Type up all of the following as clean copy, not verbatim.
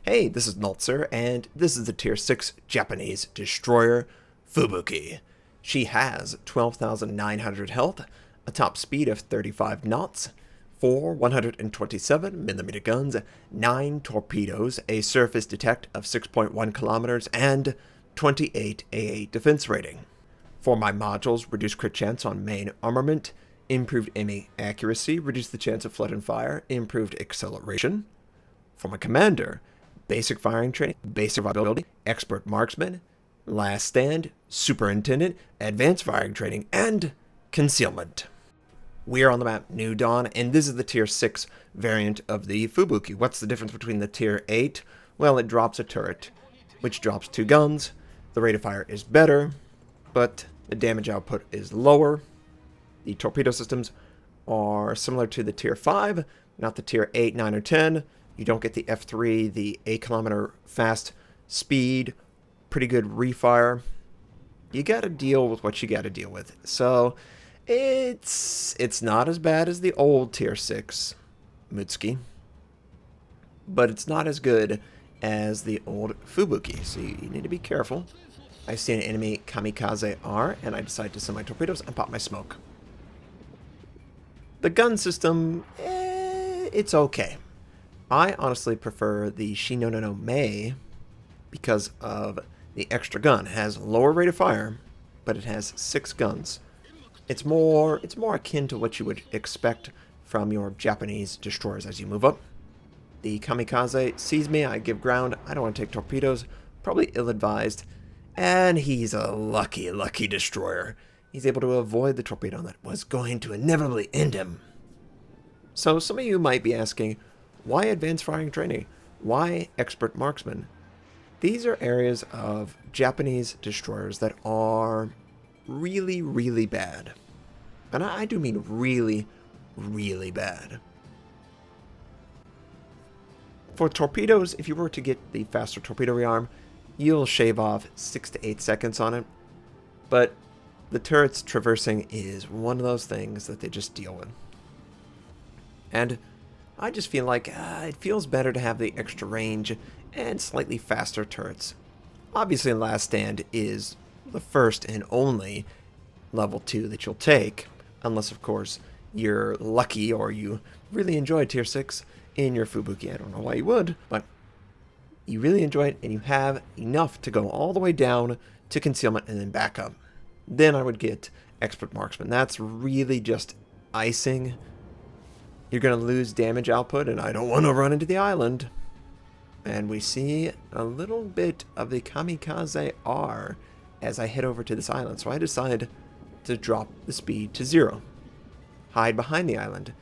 Hey, this is Notser, and this is the Tier 6 Japanese destroyer, Fubuki. She has 12,900 health, a top speed of 35 knots, 4 127mm guns, 9 torpedoes, a surface detect of 6.1 kilometers, and 28 AA defense rating. For my modules, reduce crit chance on main armament, improved aiming accuracy, reduce the chance of flood and fire, improved acceleration. For my commander, basic firing training, basic survivability, expert marksman, last stand, superintendent, advanced firing training, and concealment. We are on the map New Dawn, and this is the Tier 6 variant of the Fubuki. What's the difference between the Tier 8? Well, it drops a turret, which drops 2 guns. The rate of fire is better, but the damage output is lower. The torpedo systems are similar to the Tier 5, not the Tier 8, 9, or 10. You don't get the F3, the 8-kilometer fast speed, pretty good refire. You gotta deal with what you gotta deal with. So, it's not as bad as the old Tier 6 Mutsuki, but it's not as good as the old Fubuki, so you need to be careful. I see an enemy kamikaze R, and I decide to send my torpedoes and pop my smoke. The gun system, it's okay. I honestly prefer the Shino no Mei because of the extra gun. It has lower rate of fire, but it has 6 guns. It's more akin to what you would expect from your Japanese destroyers as you move up. The kamikaze sees me, I give ground, I don't want to take torpedoes, probably ill-advised, and he's a lucky destroyer. He's able to avoid the torpedo that was going to inevitably end him. So some of you might be asking, why advanced firing training? Why expert marksman? These are areas of Japanese destroyers that are really bad. And I do mean really bad. For torpedoes, if you were to get the faster torpedo rearm, you'll shave off 6 to 8 seconds on it. But the turret's traversing is one of those things that they just deal with. And I just feel like it feels better to have the extra range and slightly faster turrets. Obviously, Last Stand is the first and only level 2 that you'll take, unless, of course, you're lucky or you really enjoy Tier 6 in your Fubuki. I don't know why you would, but you really enjoy it and you have enough to go all the way down to concealment and then back up. Then I would get Expert Marksman. That's really just icing. You're going to lose damage output, and I don't want to run into the island. And we see a little bit of the Kamikaze R as I head over to this island. So I decide to drop the speed to 0. Hide behind the island.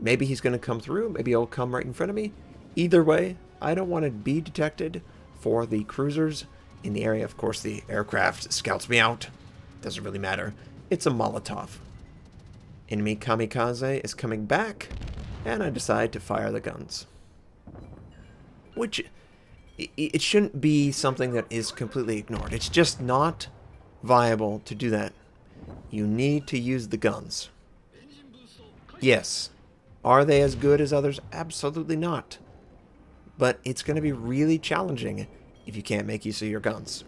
Maybe he's going to come through. Maybe he'll come right in front of me. Either way, I don't want to be detected for the cruisers in the area. Of course, the aircraft scouts me out. Doesn't really matter. It's a Molotov. Enemy kamikaze is coming back, and I decide to fire the guns. Which, it shouldn't be something that is completely ignored. It's just not viable to do that. You need to use the guns. Yes. Are they as good as others? Absolutely not. But it's going to be really challenging if you can't make use of your guns.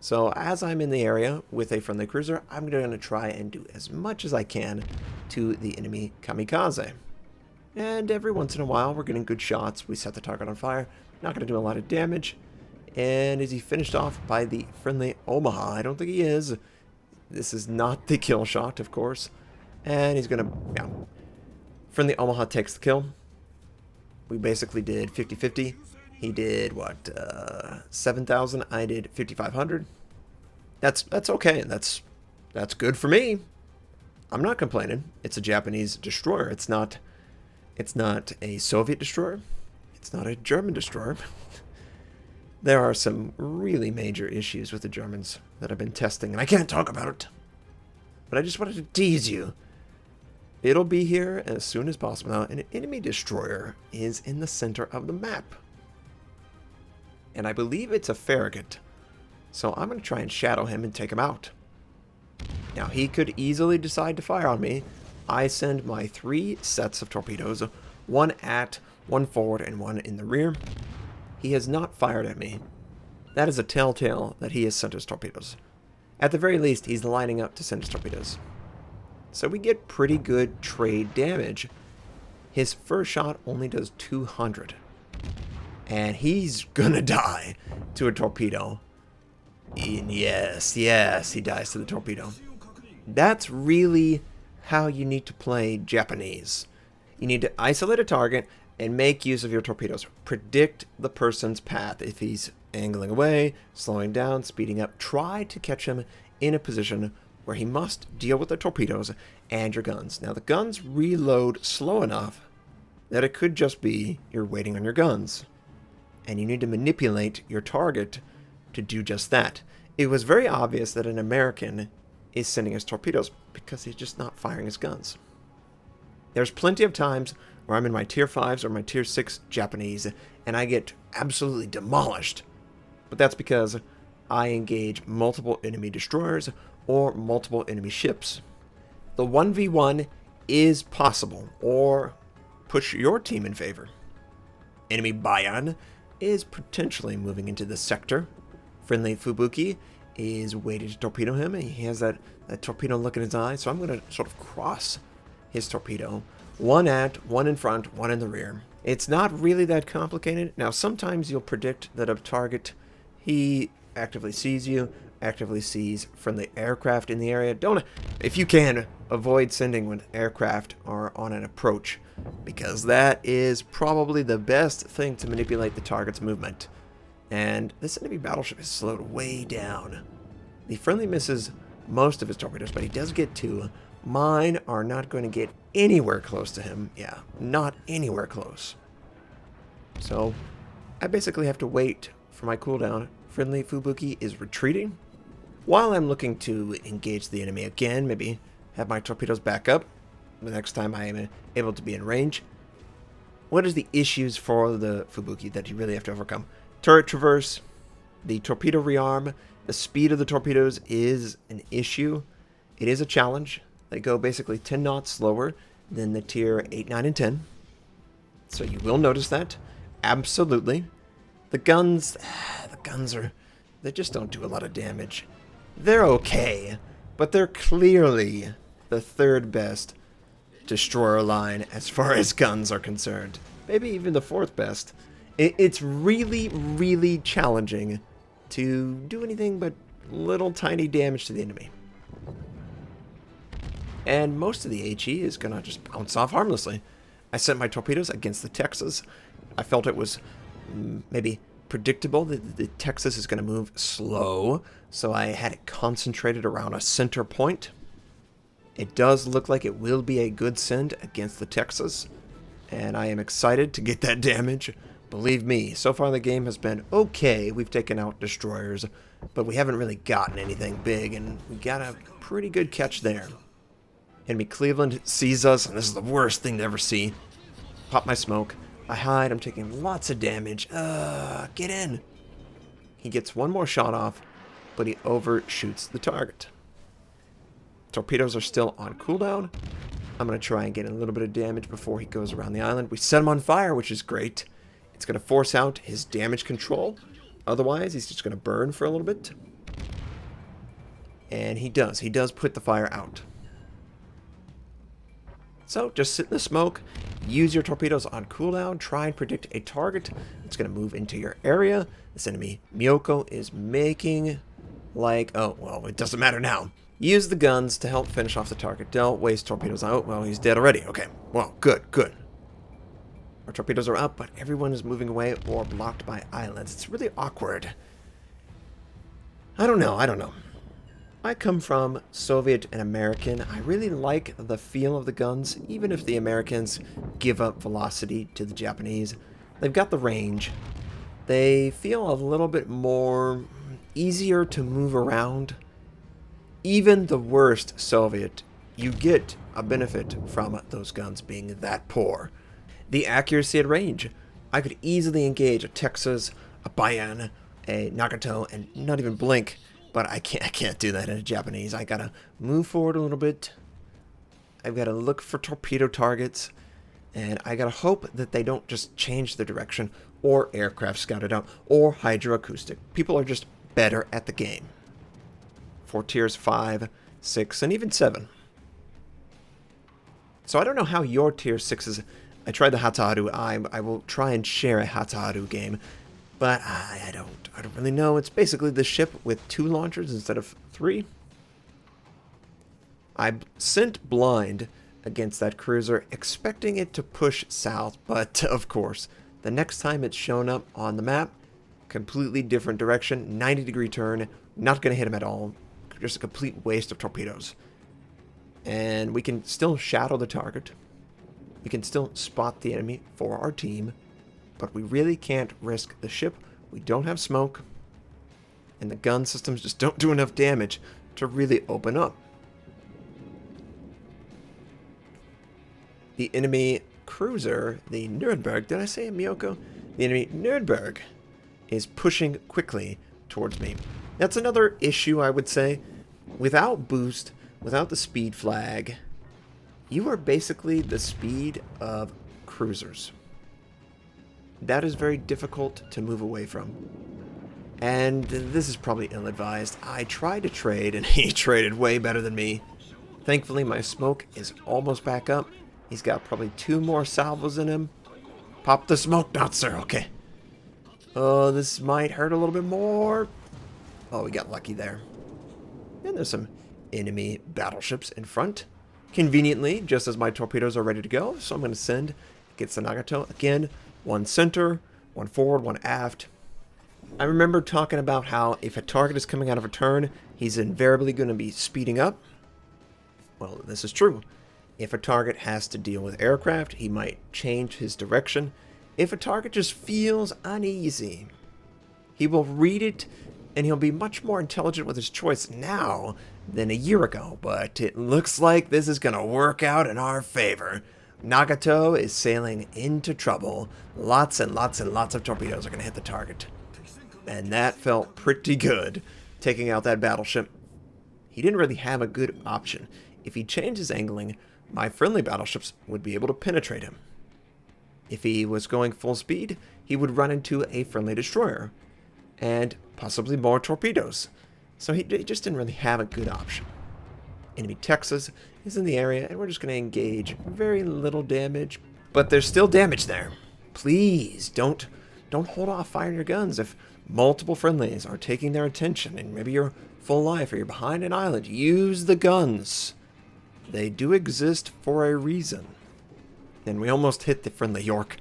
So as I'm in the area with a friendly cruiser, I'm going to try and do as much as I can to the enemy kamikaze. And every once in a while, we're getting good shots. We set the target on fire. Not going to do a lot of damage. And is he finished off by the friendly Omaha? I don't think he is. This is not the kill shot, of course. And he's going to, yeah. Friendly Omaha takes the kill. We basically did 50-50. He did, what, 7,000. I did 5,500. That's okay. That's good for me. I'm not complaining. It's a Japanese destroyer. It's not a Soviet destroyer. It's not a German destroyer. There are some really major issues with the Germans that I've been testing, and I can't talk about it. But I just wanted to tease you. It'll be here as soon as possible. Now, an enemy destroyer is in the center of the map. And I believe it's a Farragut. So I'm going to try and shadow him and take him out. Now, he could easily decide to fire on me. I send my 3 sets of torpedoes, one at one forward and one in the rear. He has not fired at me. That is a telltale that he has sent his torpedoes. At the very least, he's lining up to send his torpedoes. So we get pretty good trade damage. His first shot only does 200. And he's gonna die to a torpedo. And yes, he dies to the torpedo. That's really how you need to play Japanese. You need to isolate a target and make use of your torpedoes. Predict the person's path. If he's angling away, slowing down, speeding up, try to catch him in a position where he must deal with the torpedoes and your guns. Now, the guns reload slow enough that it could just be you're waiting on your guns. And you need to manipulate your target to do just that. It was very obvious that an American is sending his torpedoes because he's just not firing his guns. There's plenty of times where I'm in my tier 5s or my tier 6 Japanese and I get absolutely demolished. But that's because I engage multiple enemy destroyers or multiple enemy ships. The 1v1 is possible, or push your team in favor. Enemy Bayan is potentially moving into this sector. Friendly Fubuki is waiting to torpedo him. He has that torpedo look in his eye, so I'm going to sort of cross his torpedo. One in front, one in the rear. It's not really that complicated. Now, sometimes you'll predict that a target, he actively sees you, actively sees friendly aircraft in the area. Don't, if you can, avoid sending when aircraft are on an approach, because that is probably the best thing to manipulate the target's movement. And this enemy battleship is slowed way down. The friendly misses most of his torpedoes, but he does get 2. Mine are not going to get anywhere close to him. Yeah, not anywhere close. So I basically have to wait for my cooldown. Friendly Fubuki is retreating. While I'm looking to engage the enemy again, maybe have my torpedoes back up the next time I am able to be in range. What is the issues for the Fubuki that you really have to overcome? Turret traverse, the torpedo rearm, the speed of the torpedoes is an issue. It is a challenge. They go basically 10 knots slower than the tier 8, 9, and 10. So you will notice that. Absolutely. The guns they just don't do a lot of damage. They're okay, but they're clearly the 3rd best destroyer line as far as guns are concerned. Maybe even the 4th best. It's really, really challenging to do anything but little tiny damage to the enemy. And most of the HE is going to just bounce off harmlessly. I sent my torpedoes against the Texas. I felt it was maybe predictable that the Texas is going to move slow, so I had it concentrated around a center point. It does look like it will be a good send against the Texas, and I am excited to get that damage. Believe me, so far the game has been okay. We've taken out destroyers, but we haven't really gotten anything big, and we got a pretty good catch there. Enemy Cleveland sees us, and this is the worst thing to ever see. Pop my smoke. I hide. I'm taking lots of damage. Get in. He gets one more shot off, but he overshoots the target. Torpedoes are still on cooldown. I'm going to try and get a little bit of damage before he goes around the island. We set him on fire, which is great. It's going to force out his damage control. Otherwise, he's just going to burn for a little bit. And he does. He does put the fire out. So, just sit in the smoke. Use your torpedoes on cooldown. Try and predict a target that's going to move into your area. This enemy, Miyoko, is making like... Oh, well, it doesn't matter now. Use the guns to help finish off the target. Don't waste torpedoes out. Well, he's dead already. Okay, well, good. Our torpedoes are up, but everyone is moving away or blocked by islands. It's really awkward. I don't know. I come from Soviet and American. I really like the feel of the guns, even if the Americans give up velocity to the Japanese. They've got the range. They feel a little bit more easier to move around. Even the worst Soviet, you get a benefit from those guns being that poor. The accuracy at range. I could easily engage a Texas, a Bayan, a Nagato, and not even blink. But I can't do that in a Japanese. I gotta move forward a little bit. I've gotta look for torpedo targets. And I gotta hope that they don't just change the direction, or aircraft scouted out, or hydroacoustic. People are just better at the game. For tiers 5, 6, and even 7. So I don't know how your tier 6s... I tried the Hataharu. I will try and share a Hataharu game, but I don't really know. It's basically the ship with 2 launchers instead of 3. I sent blind against that cruiser, expecting it to push south, but of course, the next time it's shown up on the map, completely different direction, 90-degree turn, not going to hit him at all, just a complete waste of torpedoes. And we can still shadow the target, we can still spot the enemy for our team, but we really can't risk the ship. We don't have smoke, and the gun systems just don't do enough damage to really open up. The enemy cruiser, the Nuremberg, did I say Miyoko? The enemy Nuremberg is pushing quickly towards me. That's another issue, I would say. Without boost, without the speed flag, you are basically the speed of cruisers. That is very difficult to move away from. And this is probably ill-advised. I tried to trade, and he traded way better than me. Thankfully, my smoke is almost back up. He's got probably 2 more salvos in him. Pop the smoke, Notser. Okay. Oh, this might hurt a little bit more. Oh, we got lucky there. And there's some enemy battleships in front. Conveniently, just as my torpedoes are ready to go, so I'm going to send against the Nagato. Again, 1 center, 1 forward, 1 aft. I remember talking about how if a target is coming out of a turn, he's invariably going to be speeding up. Well, this is true. If a target has to deal with aircraft, he might change his direction. If a target just feels uneasy, he will read it, and he'll be much more intelligent with his choice now than a year ago. But it looks like this is going to work out in our favor. Nagato is sailing into trouble. Lots and lots and lots of torpedoes are going to hit the target. And that felt pretty good, taking out that battleship. He didn't really have a good option. If he changed his angling, my friendly battleships would be able to penetrate him. If he was going full speed, he would run into a friendly destroyer, and possibly more torpedoes. So he just didn't really have a good option. Enemy Texas is in the area, and we're just going to engage. Very little damage, but there's still damage there. Please, don't hold off firing your guns. If multiple friendlies are taking their attention, and maybe you're full life or you're behind an island, use the guns. They do exist for a reason. And we almost hit the friendly York.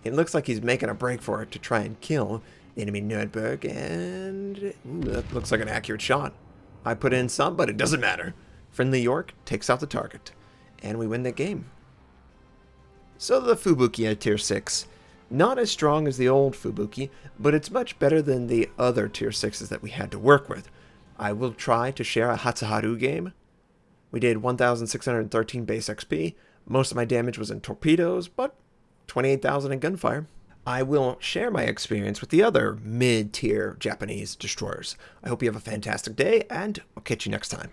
It looks like he's making a break for it to try and kill the enemy Nuremberg, and ooh, that looks like an accurate shot. I put in some, but it doesn't matter. Friendly York takes out the target, and we win the game. So the Fubuki at tier 6. Not as strong as the old Fubuki, but it's much better than the other tier 6s that we had to work with. I will try to share a Hataharu game. We did 1,613 base XP. Most of my damage was in torpedoes, but 28,000 in gunfire. I will share my experience with the other mid-tier Japanese destroyers. I hope you have a fantastic day, and I'll catch you next time.